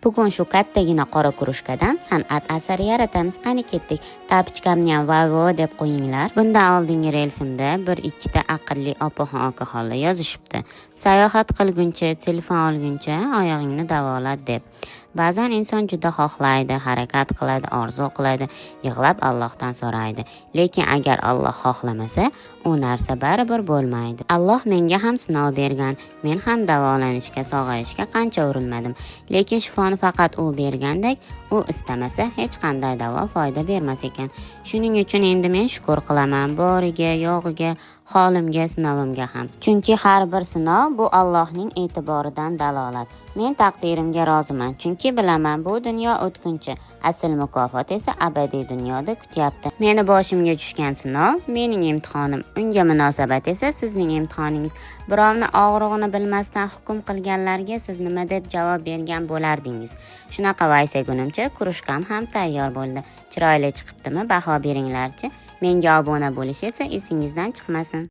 Bugun shu kattagina qora kurushkadan san'at asari yaratamiz. Qani ketdik. Tapichkamni ham vavo deb qo'yinglar. Bundan oldingi relsimda bir ikkita aqlli opaxon okaxonlar yozishibdi. Sayohat qilguncha, telefon olguncha oyog'ingni davolat deb. Ba'zan inson juda xohlaydi, harakat qiladi, orzu qiladi, yig'lab Allohdan so'raydi. Lekin agar Alloh xohlamasa, u narsa baribir bo'lmaydi. Alloh menga ham sinov bergan. Men ham davolanishga, sog'ayishga qancha urinmadim. Lekin shifoni faqat u bergandek, u istamasa hech qanday davo foyda bermas ekan. Shuning uchun endi men shukr qilaman boriga, yo'g'iga, holimga, sinovimga ham. Chunki har bir sinov bu Allohning e'tiboridan dalolat. Men taqdirimga roziman, chunki bilaman bu dunyo o'tkinchi, asl mukofot esa abadiy dunyoda kutyapti. Meni boshimga tushgan sinov mening imtihonim, unga munosabat esa sizning imtihoningiz. Birovni og'rig'ini bilmasdan hukm qilganlarga siz nima deb javob bergan bo'lardingiz? Shunaqa vaysagunimcha kurushkam ham tayyor bo'ldi. Chiroyli chiqibdimi? Baho beringlarchi. Menga obuna bo'lish esa esingizdan chiqmasin.